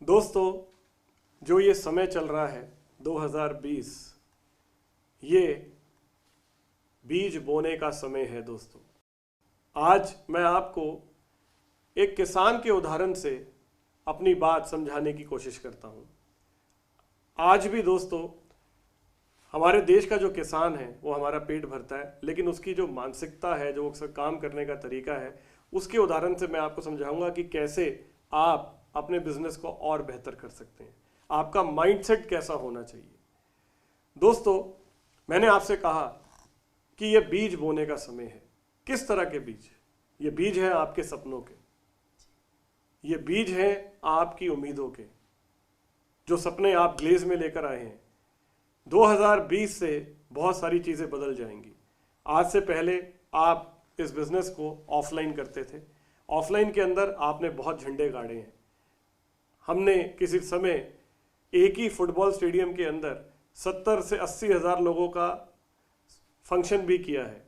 दोस्तों, जो ये समय चल रहा है 2020, ये बीज बोने का समय है। दोस्तों, आज मैं आपको एक किसान के उदाहरण से अपनी बात समझाने की कोशिश करता हूँ। आज भी दोस्तों, हमारे देश का जो किसान है वो हमारा पेट भरता है, लेकिन उसकी जो मानसिकता है, जो उसका काम करने का तरीका है, उसके उदाहरण से मैं आपको समझाऊंगा कि कैसे आप अपने बिजनेस को और बेहतर कर सकते हैं। आपका माइंडसेट कैसा होना चाहिए। दोस्तों, मैंने आपसे कहा कि ये बीज बोने का समय है। किस तरह के बीज? ये बीज है आपके सपनों के, ये बीज है आपकी उम्मीदों के, जो सपने आप ग्लेज में लेकर आए हैं। 2020 से बहुत सारी चीज़ें बदल जाएंगी। आज से पहले आप इस बिज़नेस को ऑफलाइन करते थे। ऑफलाइन के अंदर आपने बहुत झंडे गाड़े हैं। हमने किसी समय एक ही फुटबॉल स्टेडियम के अंदर 70 से 80 हज़ार लोगों का फंक्शन भी किया है,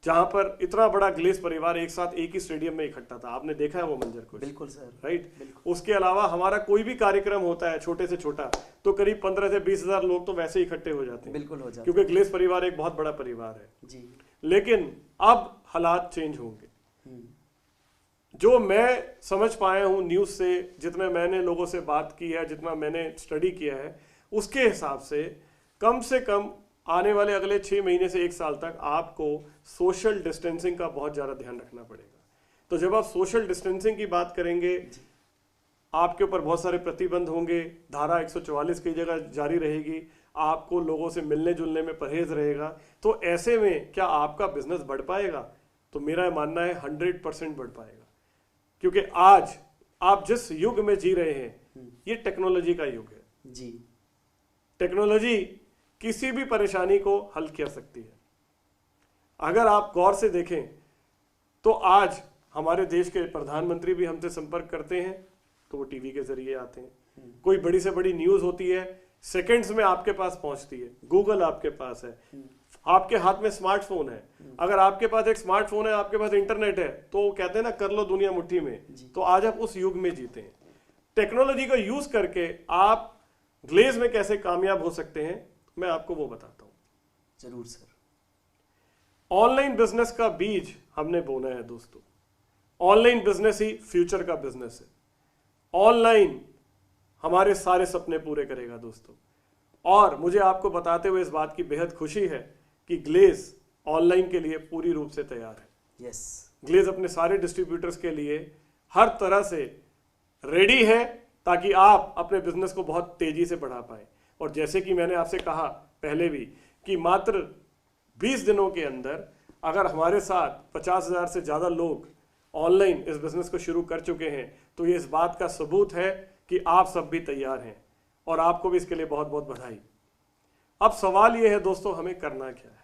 जहां पर इतना बड़ा ग्लेस परिवार एक साथ एक ही स्टेडियम में इकट्ठा था। आपने देखा है वो मंजर को? बिल्कुल सर, राइट। बिल्कुल। उसके अलावा हमारा कोई भी कार्यक्रम होता है छोटे से छोटा, तो करीब 15 से 20 हज़ार लोग तो वैसे ही इकट्ठे हो जाते हैं। बिल्कुल हो जाते हैं, क्योंकि ग्लेस परिवार एक बहुत बड़ा परिवार है जी। लेकिन अब हालात चेंज होंगे। जो मैं समझ पाया हूँ न्यूज़ से, जितना मैंने लोगों से बात की है, जितना मैंने स्टडी किया है, उसके हिसाब से कम आने वाले अगले 6 महीने से 1 साल तक आपको सोशल डिस्टेंसिंग का बहुत ज़्यादा ध्यान रखना पड़ेगा। तो जब आप सोशल डिस्टेंसिंग की बात करेंगे, आपके ऊपर बहुत सारे प्रतिबंध होंगे। धारा 144 की जगह जारी रहेगी। आपको लोगों से मिलने जुलने में परहेज रहेगा। तो ऐसे में क्या आपका बिजनेस बढ़ पाएगा? तो मेरा मानना है 100% बढ़ पाएगा, क्योंकि आज आप जिस युग में जी रहे हैं, ये टेक्नोलॉजी का युग है जी। टेक्नोलॉजी किसी भी परेशानी को हल कर सकती है। अगर आप गौर से देखें तो आज हमारे देश के प्रधानमंत्री भी हमसे संपर्क करते हैं तो वो टीवी के जरिए आते हैं। कोई बड़ी से बड़ी न्यूज़ होती है, सेकंड्स में आपके पास पहुंचती है। गूगल आपके पास है, आपके हाथ में स्मार्टफोन है। अगर आपके पास एक स्मार्टफोन है, आपके पास इंटरनेट है, तो कहते हैं ना, कर लो दुनिया मुट्ठी में। तो आज आप उस युग में जीते हैं। टेक्नोलॉजी का यूज करके आप ग्लेज में कैसे कामयाब हो सकते हैं, मैं आपको वो बताता हूं। जरूर सर। ऑनलाइन बिजनेस का बीज हमने बोना है दोस्तों। ऑनलाइन बिजनेस ही फ्यूचर का बिजनेस है। ऑनलाइन हमारे सारे सपने पूरे करेगा दोस्तों। और मुझे आपको बताते हुए इस बात की बेहद खुशी है कि ग्लेज ऑनलाइन के लिए पूरी रूप से तैयार है। यस। ग्लेज अपने सारे डिस्ट्रीब्यूटर्स के लिए हर तरह से रेडी है, ताकि आप अपने बिजनेस को बहुत तेजी से बढ़ा पाए। और जैसे कि मैंने आपसे कहा पहले भी कि मात्र 20 दिनों के अंदर अगर हमारे साथ 50,000 से ज़्यादा लोग ऑनलाइन इस बिज़नेस को शुरू कर चुके हैं, तो ये इस बात का सबूत है कि आप सब भी तैयार हैं। और आपको भी इसके लिए बहुत बहुत बधाई। अब सवाल ये है दोस्तों, हमें करना क्या है।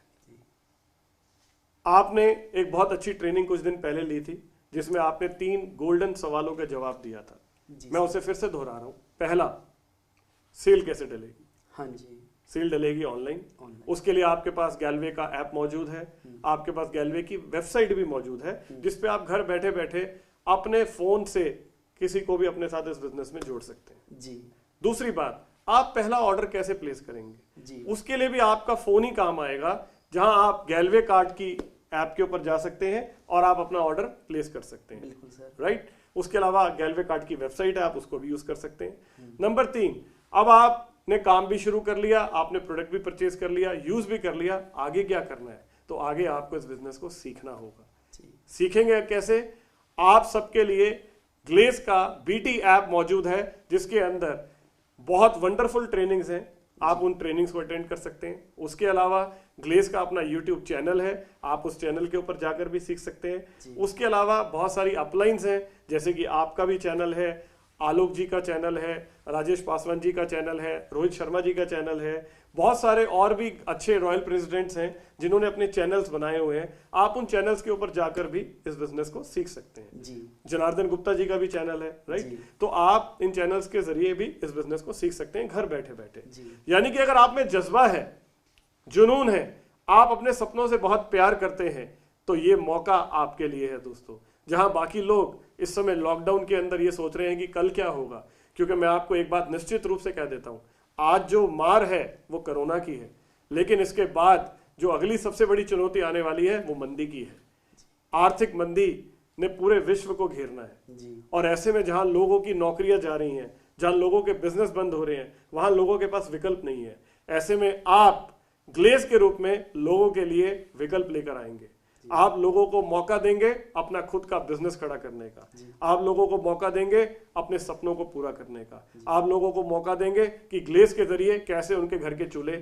आपने एक बहुत अच्छी ट्रेनिंग कुछ दिन पहले ली थी, जिसमें आपने 3 गोल्डन सवालों का जवाब दिया था। मैं उसे फिर से दोहरा रहा हूं। पहला, सेल कैसे डलेगी? हाँ जी। Cell डलेगी online. उसके लिए आपके पास गैलवे का ऐप मौजूद है, आपके पास गैलवे की वेबसाइट भी मौजूद है, जिसपे आप घर बैठे बैठे अपने फोन से किसी को भी अपने साथ इस बिजनेस में जोड़ सकते हैं जी। दूसरी बात, आप पहला ऑर्डर कैसे प्लेस करेंगे जी। उसके लिए भी आपका फोन ही काम आएगा, जहां आप गैलवे कार्ड की ऐप के ऊपर जा सकते हैं और आप अपना ऑर्डर प्लेस कर सकते हैं। बिल्कुल सर। राइट। उसके अलावा गैलवे कार्ड की वेबसाइट है, आप उसको भी यूज कर सकते हैं। नंबर 3, अब आपने काम भी शुरू कर लिया, आपने प्रोडक्ट भी परचेज कर लिया, यूज भी कर लिया, आगे क्या करना है? तो आगे आपको इस बिजनेस को सीखना होगा। सीखेंगे कैसे? आप सबके लिए ग्लेज का बीटी ऐप मौजूद है, जिसके अंदर बहुत वंडरफुल ट्रेनिंग्स हैं, आप उन ट्रेनिंग्स को अटेंड कर सकते हैं। उसके अलावा ग्लेज का अपना यूट्यूब चैनल है, आप उस चैनल के ऊपर जाकर भी सीख सकते हैं। उसके अलावा बहुत सारी अपलाइंस हैं, जैसे कि आपका भी चैनल है, आलोक जी का चैनल है, राजेश पासवान जी का चैनल है, रोहित शर्मा जी का चैनल है, बहुत सारे और भी अच्छे रॉयल प्रेसिडेंट्स हैं जिन्होंने अपने चैनल्स बनाए हुए हैं। आप उन चैनल्स के ऊपर जाकर भी इस बिजनेस को सीख सकते हैं। जी। जनार्दन गुप्ता जी का भी चैनल है, राइट। तो आप इन चैनल्स के जरिए भी इस बिजनेस को सीख सकते हैं घर बैठे बैठे। यानी कि अगर आप में जज्बा है, जुनून है, आप अपने सपनों से बहुत प्यार करते हैं, तो ये मौका आपके लिए है दोस्तों। जहां बाकी लोग इस समय लॉकडाउन के अंदर ये सोच रहे हैं कि कल क्या होगा, क्योंकि मैं आपको एक बात निश्चित रूप से कह देता हूं, आज जो मार है वो कोरोना की है, लेकिन इसके बाद जो अगली सबसे बड़ी चुनौती आने वाली है वो मंदी की है। आर्थिक मंदी ने पूरे विश्व को घेरना है जी। और ऐसे में जहां लोगों की नौकरियां जा रही हैं, जहां लोगों के बिजनेस बंद हो रहे हैं, वहां लोगों के पास विकल्प नहीं है। ऐसे में आप ग्लेज के रूप में लोगों के लिए विकल्प लेकर आएंगे। आप लोगों को मौका देंगे अपना खुद का बिजनेस खड़ा करने का, आप लोगों को मौका देंगे अपने सपनों को पूरा करने का, आप लोगों को मौका देंगे कि ग्लेज के जरिए कैसे उनके घर के चूल्हे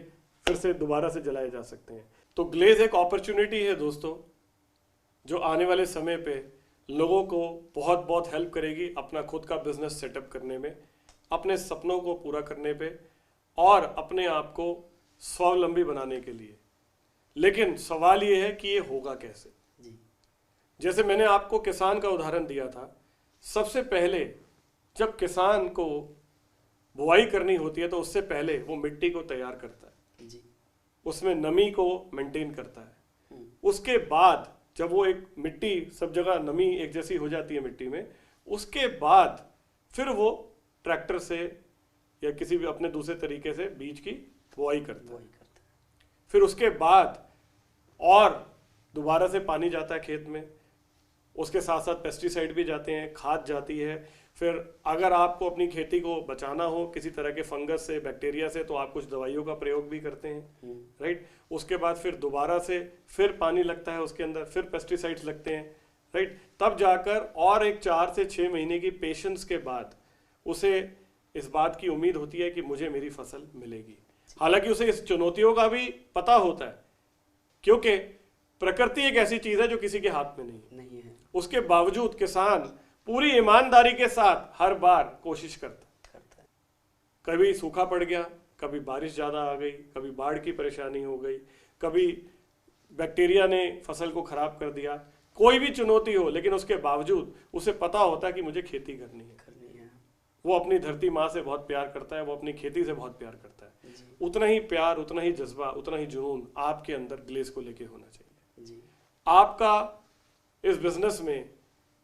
फिर से दोबारा से जलाए जा सकते हैं। तो ग्लेज एक अपॉर्चुनिटी है दोस्तों, जो आने वाले समय पे लोगों को बहुत बहुत हेल्प करेगी अपना खुद का बिजनेस सेटअप करने में, अपने सपनों को पूरा करने पे और अपने आप को स्वावलंबी बनाने के लिए। लेकिन सवाल ये है कि ये होगा कैसे। जी। जैसे मैंने आपको किसान का उदाहरण दिया था, सबसे पहले जब किसान को बुआई करनी होती है तो उससे पहले वो मिट्टी को तैयार करता है जी। उसमें नमी को मेंटेन करता है। उसके बाद जब वो एक मिट्टी सब जगह नमी एक जैसी हो जाती है मिट्टी में, उसके बाद फिर वो ट्रैक्टर से या किसी भी अपने दूसरे तरीके से बीज की बुआई करता है। फिर उसके बाद और दोबारा से पानी जाता है खेत में, उसके साथ साथ पेस्टिसाइड भी जाते हैं, खाद जाती है। फिर अगर आपको अपनी खेती को बचाना हो किसी तरह के फंगस से, बैक्टीरिया से, तो आप कुछ दवाइयों का प्रयोग भी करते हैं, राइट। उसके बाद फिर दोबारा से फिर पानी लगता है उसके अंदर, फिर पेस्टिसाइड्स लगते हैं, राइट। तब जाकर और एक 4 से 6 महीने की पेशेंस के बाद उसे इस बात की उम्मीद होती है कि मुझे मेरी फसल मिलेगी। हालांकि उसे इस चुनौतियों का भी पता होता है, क्योंकि प्रकृति एक ऐसी चीज है जो किसी के हाथ में नहीं है। उसके बावजूद किसान पूरी ईमानदारी के साथ हर बार कोशिश करता है। कभी सूखा पड़ गया, कभी बारिश ज्यादा आ गई, कभी बाढ़ की परेशानी हो गई, कभी बैक्टीरिया ने फसल को खराब कर दिया, कोई भी चुनौती हो, लेकिन उसके बावजूद उसे पता होता है कि मुझे खेती करनी है। वो अपनी धरती माँ से बहुत प्यार करता है, वो अपनी खेती से बहुत प्यार करता है। उतना ही प्यार, उतना ही जज्बा, उतना ही जुनून आपके अंदर ग्लेज को लेके होना चाहिए। आपका इस बिजनेस में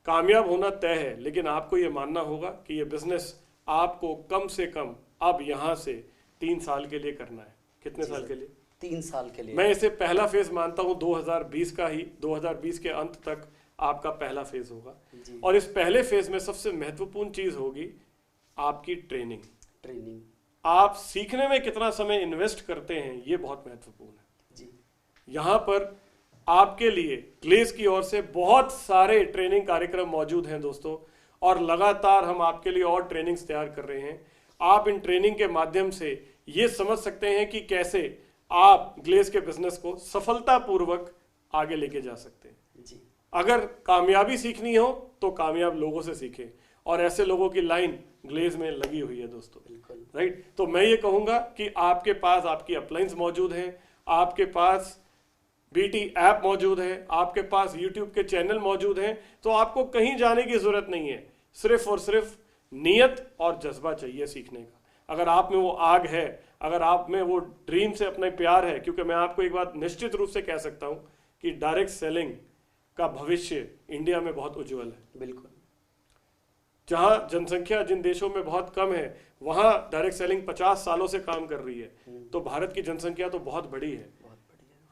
कामयाब होना तय है, लेकिन आपको ये मानना होगा कि ये बिजनेस आपको कम से कम अब यहाँ से 3 साल के लिए करना है। कितने साल के लिए? 3 साल के लिए। मैं इसे पहला फेज मानता हूँ 2020 का ही। 2020 के अंत तक आपका पहला फेज होगा, और इस पहले फेज में सबसे महत्वपूर्ण चीज होगी आपकी ट्रेनिंग। आप सीखने में कितना समय इन्वेस्ट करते हैं, ये बहुत महत्वपूर्ण है जी। यहाँ पर आपके लिए ग्लेज की ओर से बहुत सारे ट्रेनिंग कार्यक्रम मौजूद हैं दोस्तों, और लगातार हम आपके लिए और ट्रेनिंग्स तैयार कर रहे हैं। आप इन ट्रेनिंग के माध्यम से ये समझ सकते हैं कि कैसे आप ग्लेज के बिजनेस को सफलतापूर्वक आगे लेके जा सकते हैं जी। अगर कामयाबी सीखनी हो तो कामयाब लोगों से सीखें, और ऐसे लोगों की लाइन ग्लेज में लगी हुई है दोस्तों, राइट। तो मैं ये कहूंगा कि आपके पास आपकी अपलाइंस मौजूद हैं, आपके पास बीटी ऐप मौजूद है, आपके पास यूट्यूब के चैनल मौजूद हैं, तो आपको कहीं जाने की जरूरत नहीं है। सिर्फ और सिर्फ नियत और जज्बा चाहिए सीखने का। अगर आप में वो आग है, अगर आप में वो ड्रीम से अपना प्यार है, क्योंकि मैं आपको एक बात निश्चित रूप से कह सकता हूं कि डायरेक्ट सेलिंग का भविष्य इंडिया में बहुत उज्जवल है। बिल्कुल। जहां जनसंख्या जिन देशों में बहुत कम है, वहां डायरेक्ट सेलिंग 50 सालों से काम कर रही है, तो भारत की जनसंख्या तो बहुत बड़ी है।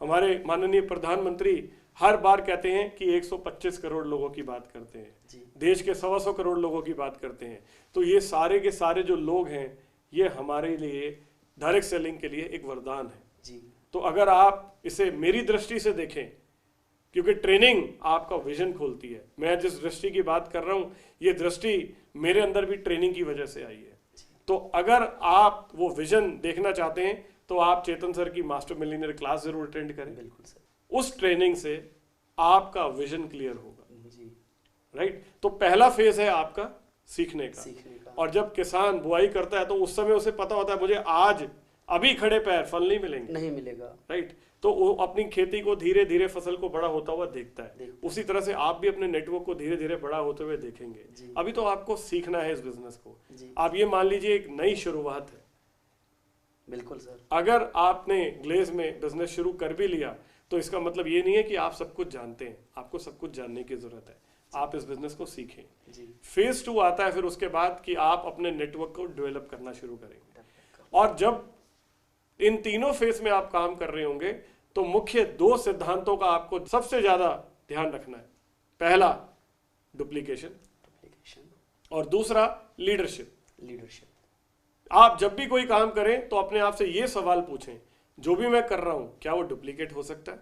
हमारे माननीय प्रधानमंत्री हर बार कहते हैं कि 125 करोड़ लोगों की बात करते हैं, देश के 125 करोड़ लोगों की बात करते हैं। तो ये सारे के सारे जो लोग हैं, ये हमारे लिए डायरेक्ट सेलिंग के लिए एक वरदान है जी। तो अगर आप इसे मेरी दृष्टि से देखें, क्योंकि ट्रेनिंग आपका विजन खोलती है। मैं जिस दृष्टि की बात कर रहा हूं, ये दृष्टि मेरे अंदर भी ट्रेनिंग की वजह से आई है। तो अगर आप वो विजन देखना चाहते हैं तो आप चेतन सर की मास्टर मिलियनेयर क्लास जरूर अटेंड करें। बिल्कुल सर। उस ट्रेनिंग से आपका विजन क्लियर होगा जी, राइट। तो पहला फेज है आपका सीखने का। और जब किसान बुआई करता है तो उस समय उसे पता होता है मुझे आज अभी खड़े पैर फल नहीं मिलेगा, राइट। तो वो अपनी खेती को धीरे धीरे फसल को बड़ा होता हुआ देखता है। उसी तरह से आप भी अपने नेटवर्क को धीरे धीरे बड़ा होते हुए देखेंगे। अभी तो आपको सीखना है इस बिजनेस को। आप ये मान लीजिए एक नई शुरुआत है। बिल्कुल सर। अगर आपने ग्लेज में बिजनेस शुरू कर भी लिया तो इसका मतलब ये नहीं है कि आप सब कुछ जानते हैं। आपको सब कुछ जानने की जरूरत है। आप इस बिजनेस को सीखें। जी फेज 2 आता है फिर उसके बाद कि आप अपने नेटवर्क को डेवलप करना शुरू करेंगे। और जब इन तीनों फेज में आप काम कर रहे होंगे तो मुख्य 2 सिद्धांतों का आपको सबसे ज्यादा ध्यान रखना है। पहला डुप्लीकेशन और दूसरा लीडरशिप। आप जब भी कोई काम करें तो अपने आप से ये सवाल पूछें, जो भी मैं कर रहा हूं क्या वो डुप्लीकेट हो सकता है?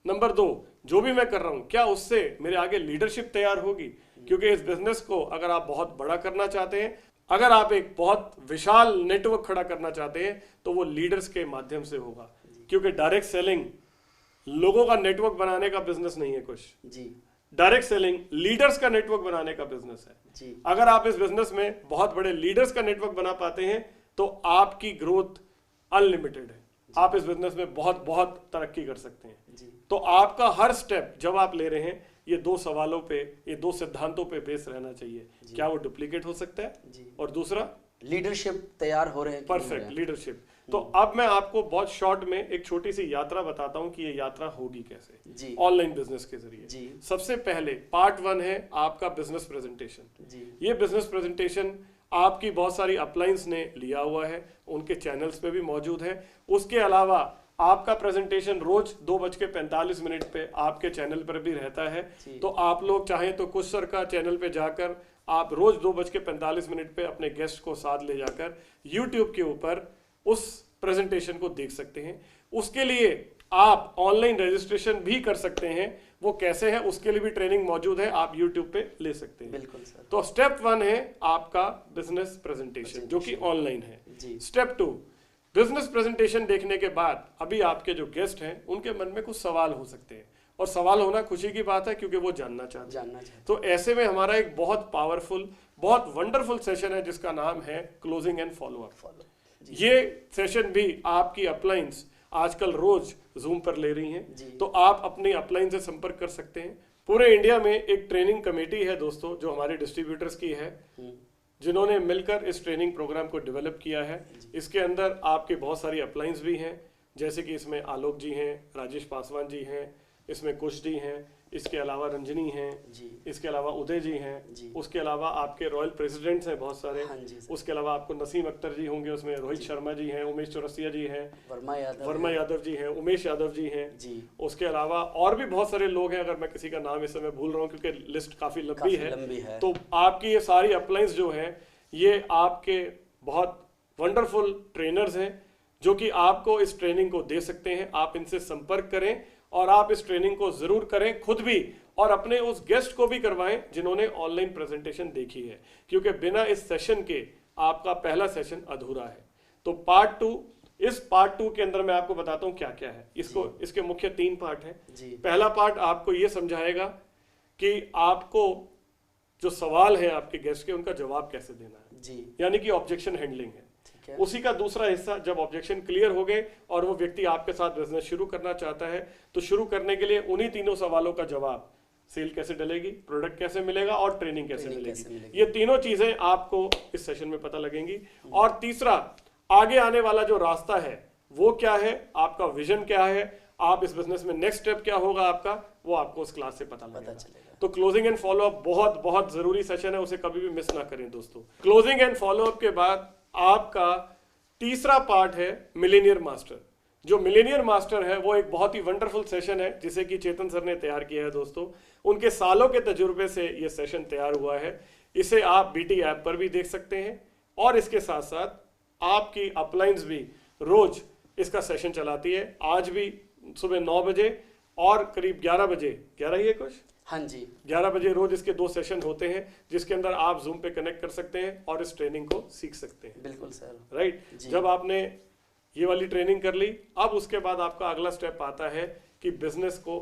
नंबर 2, जो भी मैं कर रहा हूं क्या उससे मेरे आगे लीडरशिप तैयार होगी? क्योंकि इस बिजनेस को अगर आप बहुत बड़ा करना चाहते हैं, अगर आप एक बहुत विशाल नेटवर्क खड़ा करना चाहते हैं तो वो लीडर्स के माध्यम से होगा। क्योंकि डायरेक्ट सेलिंग लोगों का नेटवर्क बनाने का बिजनेस नहीं है कुछ जी। डायरेक्ट सेलिंग लीडर्स का नेटवर्क बनाने का बिजनेस है जी। अगर आप इस बिजनेस में बहुत बड़े लीडर्स का नेटवर्क बना पाते हैं तो आपकी ग्रोथ अनलिमिटेड है। आप इस बिजनेस में बहुत बहुत तरक्की कर सकते हैं जी। तो आपका हर स्टेप जब आप ले रहे हैं ये 2 सवालों पे, ये 2 सिद्धांतों पे बेस रहना चाहिए। क्या वो डुप्लीकेट हो सकता है जी। और दूसरा लीडरशिप तैयार हो रहे हैं। Perfect leadership. तो अब मैं आपको बहुत शॉर्ट में एक छोटी सी यात्रा बताता हूं कि ये यात्रा होगी कैसे ऑनलाइन बिजनेस के जरिए। सबसे पहले पार्ट 1 है आपका बिजनेस प्रेजेंटेशन। ये बिजनेस प्रेजेंटेशन आपकी बहुत सारी अपलाइंस ने लिया हुआ है, उनके चैनल्स पे भी मौजूद है। उसके अलावा आपका प्रेजेंटेशन रोज 2:45 पे आपके चैनल पर भी रहता है। तो आप लोग चाहें तो कुछ सर का चैनल पे जाकर आप रोज 2:45 पे अपने गेस्ट को साथ ले जाकर यूट्यूब के ऊपर उस प्रेजेंटेशन को देख सकते हैं। उसके लिए आप ऑनलाइन रजिस्ट्रेशन भी कर सकते हैं। वो कैसे है उसके लिए भी ट्रेनिंग मौजूद है, आप यूट्यूब पे ले सकते हैं। बिल्कुल सर। तो स्टेप 1 है आपका बिजनेस प्रेजेंटेशन जो कि ऑनलाइन है। स्टेप 2 बिजनेस प्रेजेंटेशन देखने के बाद अभी आपके जो गेस्ट हैं उनके मन में कुछ सवाल हो सकते हैं और सवाल होना खुशी की बात है क्योंकि वो जानना चाहते हैं। तो ऐसे में हमारा एक बहुत पावरफुल, बहुत वंडरफुल सेशन है जिसका नाम है क्लोजिंग एंड फॉलो अप। ये सेशन भी आपकी अपलाइंस आजकल रोज जूम पर ले रही हैं, तो आप अपनी अपलाइन से संपर्क कर सकते हैं। पूरे इंडिया में एक ट्रेनिंग कमेटी है दोस्तों जो हमारे डिस्ट्रीब्यूटर्स की है, जिन्होंने मिलकर इस ट्रेनिंग प्रोग्राम को डेवलप किया है। इसके अंदर आपके बहुत सारी अपलाइंस भी हैं, जैसे कि इसमें आलोक जी हैं, राजेश पासवान जी हैं, इसमें कुश जी हैं, इसके अलावा रंजनी हैं, इसके अलावा उदय जी हैं, उसके अलावा आपके रॉयल प्रेसिडेंट्स हैं बहुत सारे, उसके अलावा आपको नसीम अख्तर जी होंगे, उसमें रोहित शर्मा जी हैं, उमेश चौरसिया जी हैं, वर्मा यादव जी हैं, उमेश यादव जी हैं, उसके अलावा और भी बहुत सारे लोग हैं। अगर मैं किसी का नाम इस समय भूल रहा हूँ क्योंकि लिस्ट काफी लंबी है। तो आपकी ये सारी अपलाइंस जो है ये आपके बहुत वंडरफुल ट्रेनर्स हैं जो कि आपको इस ट्रेनिंग को दे सकते हैं। आप इनसे संपर्क करें और आप इस ट्रेनिंग को जरूर करें खुद भी, और अपने उस गेस्ट को भी करवाएं जिन्होंने ऑनलाइन प्रेजेंटेशन देखी है, क्योंकि बिना इस सेशन के आपका पहला सेशन अधूरा है। तो पार्ट 2, इस पार्ट 2 के अंदर मैं आपको बताता हूं क्या क्या है। इसके मुख्य 3 पार्ट हैं। पहला पार्ट आपको ये समझाएगा कि आपको जो सवाल है आपके गेस्ट के उनका जवाब कैसे देना है, यानी कि ऑब्जेक्शन हैंडलिंग है। उसी का दूसरा हिस्सा, जब ऑब्जेक्शन क्लियर हो गए और वो व्यक्ति आपके साथ बिजनेस शुरू करना चाहता है तो शुरू करने के लिए उन्हीं तीनों सवालों का जवाब, सेल कैसे डलेगी, प्रोडक्ट कैसे मिलेगा और ट्रेनिंग कैसे मिलेगी, ये तीनों चीजें आपको इस सेशन में पता लगेंगी। और तीसरा, आगे आने वाला जो रास्ता है वो क्या है, आपका विजन क्या है, आप इस बिजनेस में नेक्स्ट स्टेप क्या होगा आपका, वो आपको उस क्लास से पता चलेगा। तो क्लोजिंग एंड फॉलो अप बहुत बहुत जरूरी सेशन है, उसे कभी भी मिस ना करें दोस्तों। क्लोजिंग एंड फॉलो अप के बाद आपका तीसरा पार्ट है मिलेनियर मास्टर। जो मिलेनियर मास्टर है वो एक बहुत ही वंडरफुल सेशन है जिसे कि चेतन सर ने तैयार किया है दोस्तों। उनके सालों के तजुर्बे से ये सेशन तैयार हुआ है। इसे आप बीटी ऐप पर भी देख सकते हैं और इसके साथ साथ आपकी अपलाइंस भी रोज इसका सेशन चलाती है। आज भी सुबह 9 बजे और करीब 11 बजे, 11 ही है कुछ, हाँ जी, 11 बजे रोज इसके 2 सेशन होते हैं जिसके अंदर आप जूम पे कनेक्ट कर सकते हैं और इस ट्रेनिंग को सीख सकते हैं। बिल्कुल सर, राइट। जब आपने ये वाली ट्रेनिंग कर ली, अब उसके बाद आपका अगला स्टेप आता है कि बिजनेस को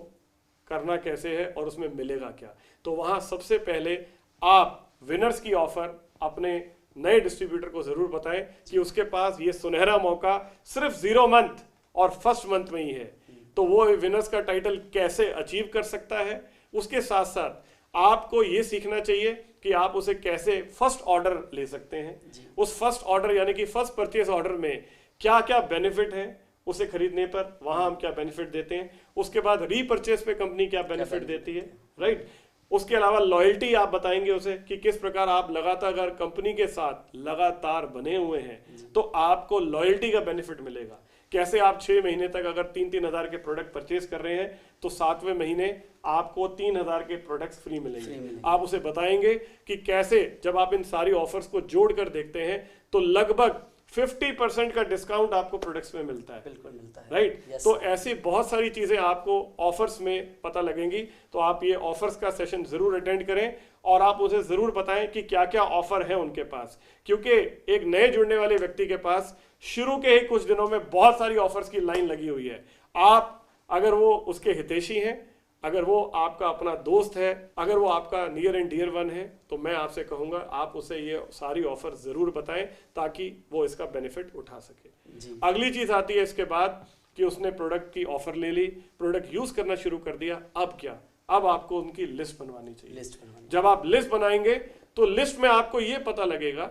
करना कैसे है और उसमें मिलेगा क्या। तो वहां सबसे पहले आप विनर्स की ऑफर अपने नए डिस्ट्रीब्यूटर को जरूर बताएं कि उसके पास ये सुनहरा मौका सिर्फ 0 मंथ और फर्स्ट मंथ में ही है। तो वो विनर्स का टाइटल कैसे अचीव कर सकता है, उसके साथ साथ आपको ये सीखना चाहिए कि आप उसे कैसे फर्स्ट ऑर्डर ले सकते हैं। उस फर्स्ट ऑर्डर यानी कि फर्स्ट परचेज ऑर्डर में क्या क्या बेनिफिट है, उसे खरीदने पर वहां हम क्या बेनिफिट देते हैं, उसके बाद रीपरचेज पे कंपनी क्या बेनिफिट देती है, राइट। उसके अलावा लॉयल्टी आप बताएंगे उसे कि किस प्रकार आप लगातार अगर कंपनी के साथ लगातार बने हुए हैं तो आपको लॉयल्टी का बेनिफिट मिलेगा। कैसे आप 6 महीने तक अगर 3-3 हजार के प्रोडक्ट परचेज कर रहे हैं तो 7वें महीने आपको 3,000 के प्रोडक्ट्स फ्री मिलेंगे। आप उसे बताएंगे कि कैसे जब आप इन सारी ऑफर्स को जोड़कर देखते हैं तो लगभग 50% का डिस्काउंट आपको प्रोडक्ट्स में मिलता है। बिल्कुल मिलता है, राइट। yes, तो ऐसी बहुत सारी चीजें आपको ऑफर्स में पता लगेंगी। तो आप ये ऑफर्स का सेशन जरूर अटेंड करें और आप उसे जरूर बताएं कि क्या क्या ऑफर है उनके पास, क्योंकि एक नए जुड़ने वाले व्यक्ति के पास शुरू के ही कुछ दिनों में बहुत सारी ऑफर्स की लाइन लगी हुई है। आप अगर वो उसके हितैषी हैं, अगर वो आपका अपना दोस्त है, अगर वो आपका नियर एंड डियर वन है, तो मैं आपसे कहूंगा आप उसे ये सारी ऑफर जरूर बताएं ताकि वो इसका बेनिफिट उठा सके। अगली चीज आती है इसके बाद कि उसने प्रोडक्ट की ऑफर ले ली, प्रोडक्ट यूज करना शुरू कर दिया। अब क्या? अब आपको उनकी लिस्ट बनवानी चाहिए। जब आप लिस्ट बनाएंगे तो लिस्ट में आपको ये पता लगेगा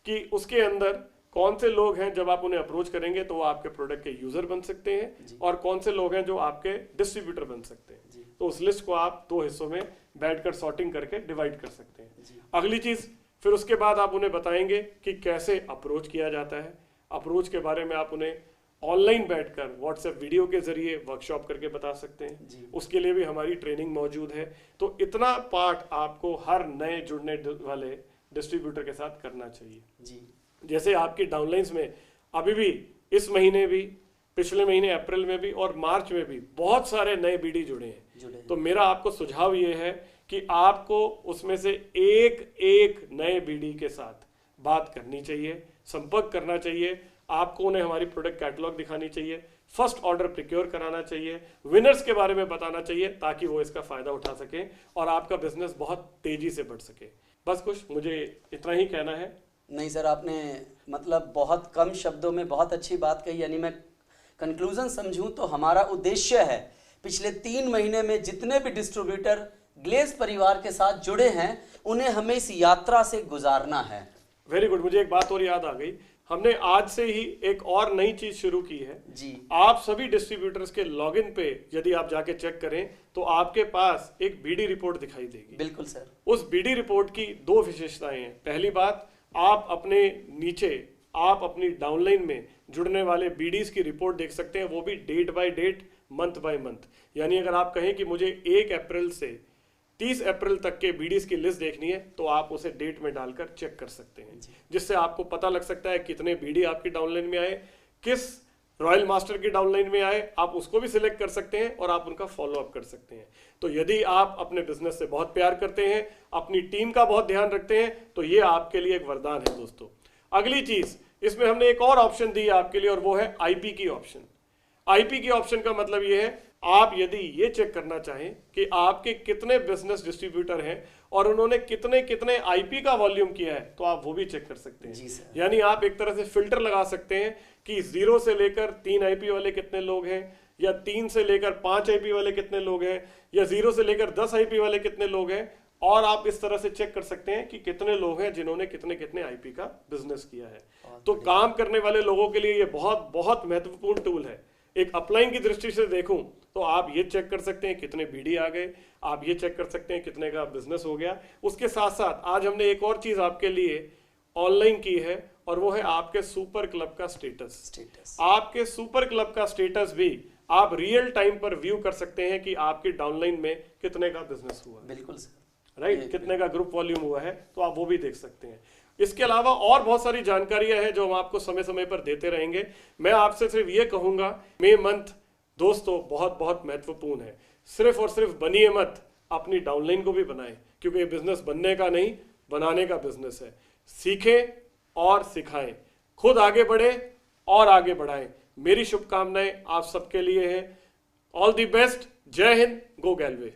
कि उसके अंदर कौन से लोग हैं जब आप उन्हें अप्रोच करेंगे तो वो आपके प्रोडक्ट के यूजर बन सकते हैं और कौन से लोग हैं जो आपके डिस्ट्रीब्यूटर बन सकते हैं। तो उस लिस्ट को आप 2 हिस्सों में बैठकर सॉर्टिंग करके डिवाइड कर सकते हैं। अगली चीज फिर उसके बाद आप उन्हें बताएंगे कि कैसे अप्रोच किया जाता है। अप्रोच के बारे में आप उन्हें ऑनलाइन बैठकर व्हाट्सएप वीडियो के जरिए वर्कशॉप करके बता सकते हैं। उसके लिए भी हमारी ट्रेनिंग मौजूद है। तो इतना पार्ट आपको हर नए जुड़ने वाले डिस्ट्रीब्यूटर के साथ करना चाहिए। जैसे आपकी डाउनलाइंस में अभी भी इस महीने भी, पिछले महीने अप्रैल में भी और मार्च में भी बहुत सारे नए बीडी जुड़े हैं। तो मेरा आपको सुझाव ये है कि आपको उसमें से एक नए बीडी के साथ बात करनी चाहिए, संपर्क करना चाहिए। आपको उन्हें हमारी प्रोडक्ट कैटलॉग दिखानी चाहिए, फर्स्ट ऑर्डर प्रिक्योर कराना चाहिए, विनर्स के बारे में बताना चाहिए ताकि वो इसका फायदा उठा सके और आपका बिजनेस बहुत तेजी से बढ़ सके। बस कुछ मुझे इतना ही कहना है। नहीं सर, आपने मतलब बहुत कम शब्दों में बहुत अच्छी बात कही। यानी मैं कंक्लूजन समझूं तो हमारा उद्देश्य है पिछले 3 महीने में जितने भी डिस्ट्रीब्यूटर ग्लेज परिवार के साथ जुड़े हैं उन्हें हमें इस यात्रा से गुजारना है। Very good. मुझे एक बात और याद आ गई, हमने आज से ही एक और नई चीज शुरू की है जी। आप सभी डिस्ट्रीब्यूटर्स के लॉगिन पे यदि आप जाके चेक करें तो आपके पास एक बीडी रिपोर्ट दिखाई देगी। बिल्कुल सर। उस बीडी रिपोर्ट की 2 विशेषताएं हैं। पहली बात, आप अपने नीचे आप अपनी डाउनलाइन में जुड़ने वाले बीडीज की रिपोर्ट देख सकते हैं, वो भी date by date, month by month. यानी अगर आप कहें कि मुझे 1 अप्रैल से 30 अप्रैल तक के बीडीज की लिस्ट देखनी है तो आप उसे डेट में डालकर चेक कर सकते हैं, जिससे आपको पता लग सकता है कितने बीडी आपकी डाउनलाइन में आए, किस रॉयल मास्टर की डाउनलाइन में आए, आप उसको भी सिलेक्ट कर सकते हैं और आप उनका फॉलो अप कर सकते हैं। तो यदि आप अपने बिजनेस से बहुत प्यार करते हैं, अपनी टीम का बहुत ध्यान रखते हैं, तो ये आपके लिए एक वरदान है दोस्तों। अगली चीज, इसमें हमने एक और ऑप्शन दी है आपके लिए और वो है आईपी की ऑप्शन। आईपी की ऑप्शन का मतलब ये है, आप यदि ये चेक करना चाहें कि आपके कितने बिजनेस डिस्ट्रीब्यूटर हैं और उन्होंने कितने कितने आईपी का वॉल्यूम किया है तो आप वो भी चेक कर सकते हैं। यानी आप एक तरह से फिल्टर लगा सकते हैं कि 0 से लेकर 3 आईपी वाले कितने लोग हैं, या 3 से लेकर 5 आईपी वाले कितने लोग हैं, या 0 से लेकर 10 आईपी वाले कितने लोग हैं। और आप इस तरह से चेक कर सकते हैं कि कितने लोग हैं जिन्होंने कितने कितने आईपी का बिजनेस किया है। तो काम करने वाले लोगों के लिए ये बहुत बहुत महत्वपूर्ण टूल है। एक अपलाइन की दृष्टि से देखूं तो आप ये चेक कर सकते हैं कितने बीडी आ गए, आप ये चेक कर सकते हैं कितने का बिजनेस हो गया। उसके साथ साथ आज हमने एक और चीज आपके लिए ऑनलाइन की है और वो है आपके सुपर क्लब का स्टेटस। आपके सुपर क्लब का स्टेटस भी आप रियल टाइम पर व्यू कर सकते हैं कि आपकी डाउनलाइन में कितने का बिजनेस हुआ। बिल्कुल सर। राइट, कितने का ग्रुप वॉल्यूम हुआ है, तो आप वो भी देख सकते हैं। इसके अलावा और बहुत सारी जानकारियां हैं जो हम आपको समय समय पर देते रहेंगे। मैं आपसे सिर्फ ये कहूंगा, मई मंथ दोस्तों बहुत बहुत महत्वपूर्ण है। सिर्फ और सिर्फ बनिए मत, अपनी डाउनलाइन को भी बनाएं, क्योंकि ये बिजनेस बनने का नहीं बनाने का बिजनेस है। सीखें और सिखाएं, खुद आगे बढ़े और आगे बढ़ाएं। मेरी शुभकामनाएं आप सबके लिए हैं। All the best. जय हिंद। गो गैलवे।